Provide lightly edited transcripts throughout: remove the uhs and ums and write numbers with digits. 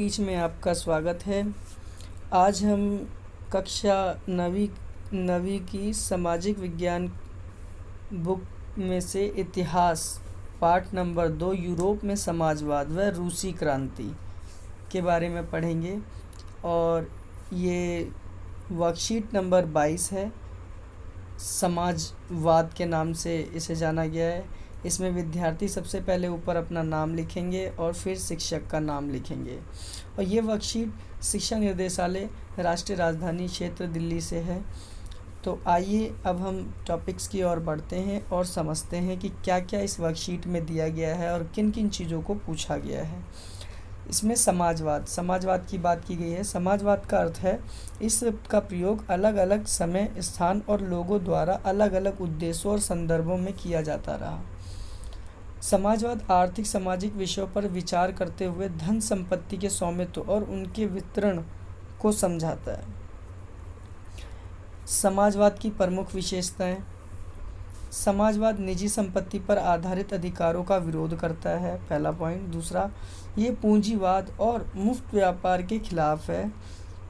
Speech में आपका स्वागत है। आज हम कक्षा नवीं की सामाजिक विज्ञान बुक में से इतिहास पाठ नंबर 2 यूरोप में समाजवाद व रूसी क्रांति के बारे में पढ़ेंगे और ये वर्कशीट नंबर 22 है। समाजवाद के नाम से इसे जाना गया है। इसमें विद्यार्थी सबसे पहले ऊपर अपना नाम लिखेंगे और फिर शिक्षक का नाम लिखेंगे और ये वर्कशीट शिक्षा निर्देशालय राष्ट्रीय राजधानी क्षेत्र दिल्ली से है। तो आइए अब हम टॉपिक्स की ओर बढ़ते हैं और समझते हैं कि क्या क्या इस वर्कशीट में दिया गया है और किन किन चीज़ों को पूछा गया है। इसमें समाजवाद की बात की गई है। समाजवाद का अर्थ है इस का प्रयोग अलग अलग समय, स्थान और लोगों द्वारा अलग अलग उद्देश्यों और संदर्भों में किया जाता रहा। समाजवाद आर्थिक सामाजिक विषयों पर विचार करते हुए धन संपत्ति के स्वामित्व और उनके वितरण को समझाता है। समाजवाद की प्रमुख विशेषताएं। समाजवाद निजी संपत्ति पर आधारित अधिकारों का विरोध करता है, पहला पॉइंट। दूसरा, ये पूंजीवाद और मुफ्त व्यापार के खिलाफ है।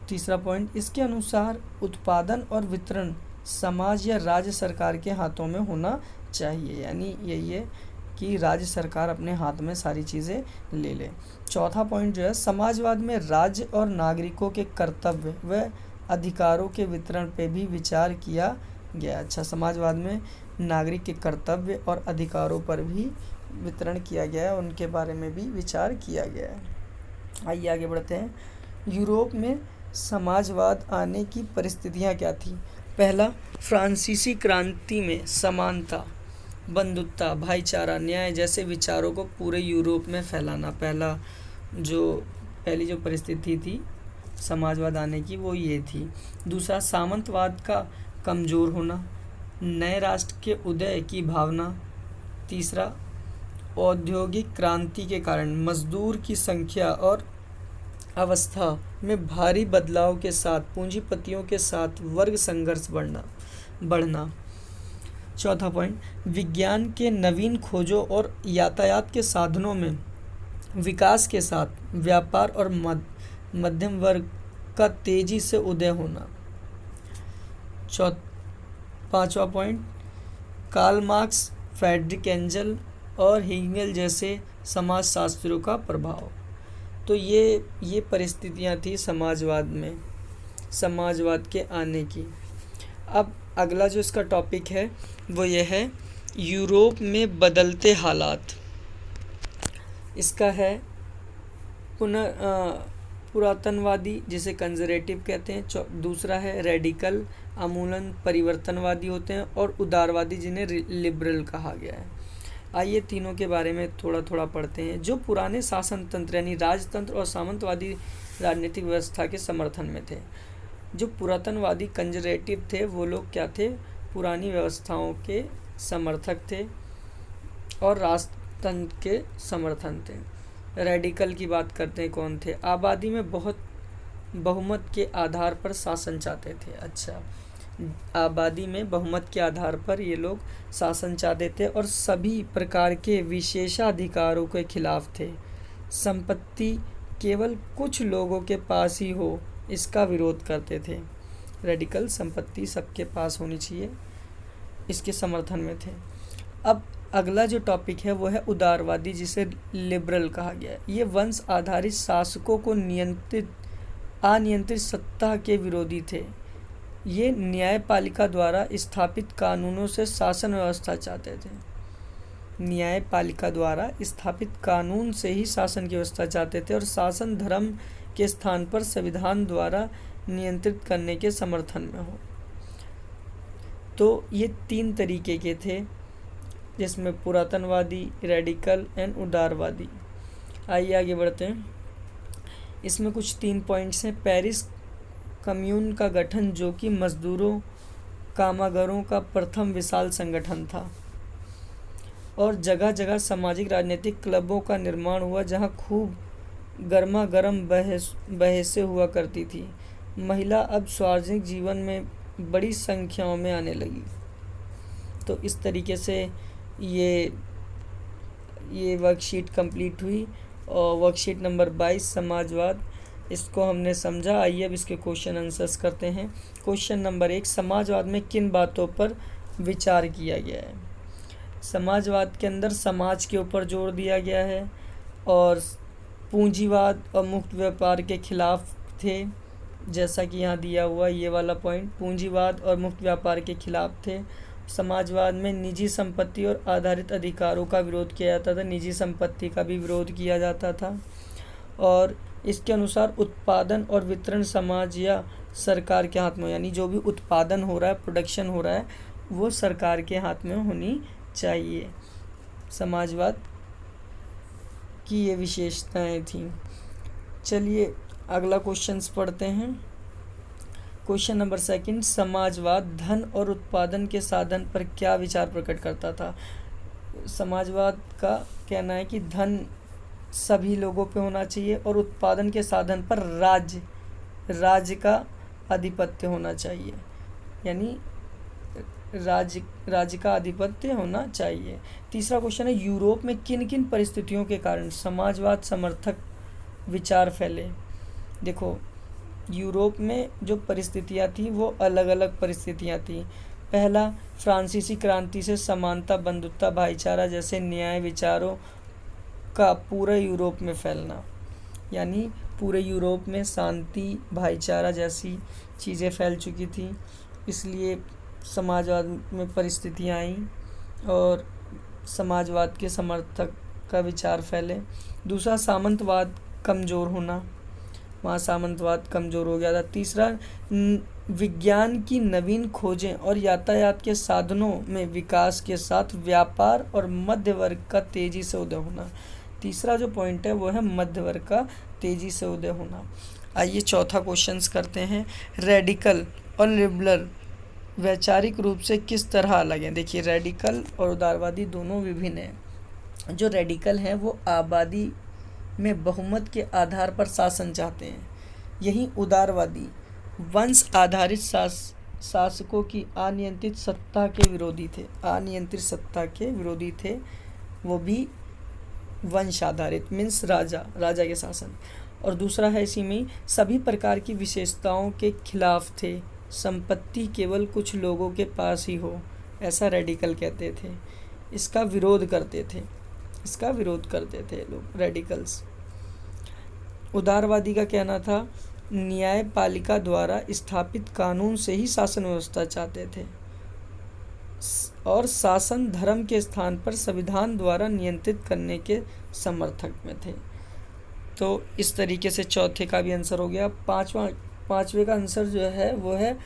तीसरा पॉइंट, इसके अनुसार उत्पादन और वितरण समाज या राज्य सरकार के हाथों में होना चाहिए, यानी यही है कि राज्य सरकार अपने हाथ में सारी चीज़ें ले ले। चौथा पॉइंट जो है, समाजवाद में राज्य और नागरिकों के कर्तव्य व अधिकारों के वितरण पे भी विचार किया गया। अच्छा, समाजवाद में नागरिक के कर्तव्य और अधिकारों पर भी वितरण किया गया है, उनके बारे में भी विचार किया गया है। आइए आगे बढ़ते हैं। यूरोप में समाजवाद आने की परिस्थितियाँ क्या थी। पहला, फ्रांसीसी क्रांति में समानता, बंधुत्व, भाईचारा, न्याय जैसे विचारों को पूरे यूरोप में फैलाना पहली जो परिस्थिति थी समाजवाद आने की वो ये थी। दूसरा, सामंतवाद का कमज़ोर होना, नए राष्ट्र के उदय की भावना। तीसरा, औद्योगिक क्रांति के कारण मजदूर की संख्या और अवस्था में भारी बदलाव के साथ पूंजीपतियों के साथ वर्ग संघर्ष बढ़ना। चौथा पॉइंट, विज्ञान के नवीन खोजों और यातायात के साधनों में विकास के साथ व्यापार और मध्यम वर्ग का तेजी से उदय होना। पांचवा point, Karl Marx, Friedrich Engel और हेगेल जैसे समाजशास्त्रियों का प्रभाव। तो ये परिस्थितियां थी समाजवाद के आने की। अब अगला जो इसका टॉपिक है वो ये है यूरोप में बदलते हालात। इसका है पुरातनवादी जिसे कंजर्वेटिव कहते हैं। दूसरा है रेडिकल, आमूलन परिवर्तनवादी होते हैं, और उदारवादी जिन्हें लिबरल कहा गया है। आइए तीनों के बारे में थोड़ा थोड़ा पढ़ते हैं। जो पुराने शासन तंत्र यानी राजतंत्र और सामंतवादी राजनीतिक व्यवस्था के समर्थन में थे। जो पुरातनवादी कंजर्वेटिव थे वो लोग क्या थे, पुरानी व्यवस्थाओं के समर्थक थे और राजतंत्र के समर्थन थे। रेडिकल की बात करते हैं, कौन थे, आबादी में बहुमत के आधार पर शासन चाहते थे। अच्छा, आबादी में बहुमत के आधार पर ये लोग शासन चाहते थे और सभी प्रकार के विशेषाधिकारों के खिलाफ थे। संपत्ति केवल कुछ लोगों के पास ही हो, इसका विरोध करते थे। रेडिकल संपत्ति सबके पास होनी चाहिए, इसके समर्थन में थे। अब अगला जो टॉपिक है वो है उदारवादी जिसे लिबरल कहा गया है। ये वंश आधारित शासकों को अनियंत्रित सत्ता के विरोधी थे। ये न्यायपालिका द्वारा स्थापित कानूनों से शासन व्यवस्था चाहते थे। न्यायपालिका द्वारा स्थापित कानून से ही शासन की व्यवस्था चाहते थे और शासन धर्म के स्थान पर संविधान द्वारा नियंत्रित करने के समर्थन में हो। तो ये तीन तरीके के थे, जिसमें पुरातनवादी, रेडिकल एंड उदारवादी। आइए आगे बढ़ते हैं। इसमें कुछ 3 पॉइंट्स हैं। पेरिस कम्यून का गठन, जो कि मजदूरों कामगारों का प्रथम विशाल संगठन था, और जगह जगह सामाजिक राजनीतिक क्लबों का निर्माण हुआ जहां खूब गर्मा गर्म बहसें हुआ करती थी। महिला अब सार्वजनिक जीवन में बड़ी संख्याओं में आने लगी। तो इस तरीके से ये वर्कशीट कंप्लीट हुई और वर्कशीट नंबर 22 समाजवाद इसको हमने समझा। आइए अब इसके क्वेश्चन आंसर्स करते हैं। क्वेश्चन नंबर 1, समाजवाद में किन बातों पर विचार किया गया है? समाजवाद के अंदर समाज के ऊपर जोर दिया गया है और पूंजीवाद और मुक्त व्यापार के खिलाफ थे, जैसा कि यहाँ दिया हुआ ये वाला पॉइंट, पूंजीवाद और मुक्त व्यापार के खिलाफ थे। समाजवाद में निजी संपत्ति और आधारित अधिकारों का विरोध किया जाता था, निजी संपत्ति का भी विरोध किया जाता था। और इसके अनुसार उत्पादन और वितरण समाज या सरकार के हाथ में, यानी जो भी उत्पादन हो रहा है, प्रोडक्शन हो रहा है, वो सरकार के हाथ में होनी चाहिए। समाजवाद की ये विशेषताएं थीं। चलिए अगला क्वेश्चन पढ़ते हैं। क्वेश्चन नंबर 2, समाजवाद धन और उत्पादन के साधन पर क्या विचार प्रकट करता था? समाजवाद का कहना है कि धन सभी लोगों पे होना चाहिए और उत्पादन के साधन पर राज्य का आधिपत्य होना चाहिए, यानी राज्य का आधिपत्य होना चाहिए। तीसरा क्वेश्चन है, यूरोप में किन किन परिस्थितियों के कारण समाजवाद समर्थक विचार फैले? देखो, यूरोप में जो परिस्थितियाँ थी वो अलग अलग परिस्थितियाँ थी। पहला, फ्रांसीसी क्रांति से समानता, बंधुत्व, भाईचारा जैसे न्याय विचारों का पूरे यूरोप में फैलना, यानी पूरे यूरोप में शांति, भाईचारा जैसी चीज़ें फैल चुकी थी, इसलिए समाजवाद में परिस्थितियाँ आईं और समाजवाद के समर्थक का विचार फैले। दूसरा, सामंतवाद कमज़ोर होना, वहाँ सामंतवाद कमज़ोर हो गया था। तीसरा, विज्ञान की नवीन खोजें और यातायात के साधनों में विकास के साथ व्यापार और मध्य वर्ग का तेज़ी से उदय होना। तीसरा जो पॉइंट है वो है मध्य वर्ग का तेज़ी से उदय होना। आइए चौथा क्वेश्चंस करते हैं। रेडिकल और लिबरल वैचारिक रूप से किस तरह अलग हैं? देखिए, रेडिकल और उदारवादी दोनों विभिन्न हैं। जो रेडिकल हैं वो आबादी में बहुमत के आधार पर शासन चाहते हैं। यही उदारवादी वंश आधारित शासकों की अनियंत्रित सत्ता के विरोधी थे। अनियंत्रित सत्ता के विरोधी थे, वो भी वंश आधारित, मीन्स राजा के शासन। और दूसरा है इसी में, सभी प्रकार की विशेषताओं के खिलाफ थे, संपत्ति केवल कुछ लोगों के पास ही हो, ऐसा रेडिकल कहते थे। इसका विरोध करते थे लोग, रेडिकल्स। उदारवादी का कहना था, न्यायपालिका द्वारा स्थापित कानून से ही शासन व्यवस्था चाहते थे और शासन धर्म के स्थान पर संविधान द्वारा नियंत्रित करने के समर्थक में थे। तो इस तरीके से चौथे का भी आंसर हो गया। पांचवे का आंसर जो है वो है,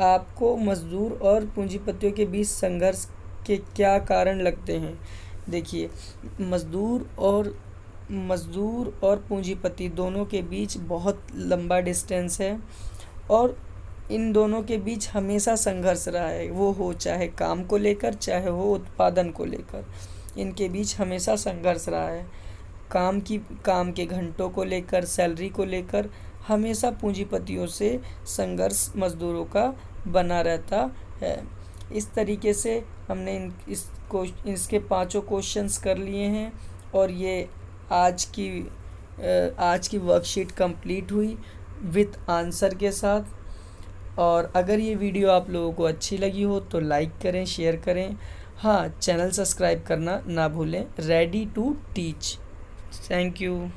आपको मजदूर और पूंजीपतियों के बीच संघर्ष के क्या कारण लगते हैं? देखिए, मजदूर और पूंजीपति दोनों के बीच बहुत लंबा डिस्टेंस है और इन दोनों के बीच हमेशा संघर्ष रहा है, वो हो चाहे काम को लेकर चाहे हो उत्पादन को लेकर, इनके बीच हमेशा संघर्ष रहा है। काम के घंटों को लेकर, सैलरी को लेकर हमेशा पूंजीपतियों से संघर्ष मजदूरों का बना रहता है। इस तरीके से हमने इसके 5 क्वेश्चंस कर लिए हैं और ये आज की वर्कशीट कंप्लीट हुई विथ आंसर के साथ। और अगर ये वीडियो आप लोगों को अच्छी लगी हो तो लाइक करें, शेयर करें। हाँ, चैनल सब्सक्राइब करना ना भूलें। Ready to teach. Thank you.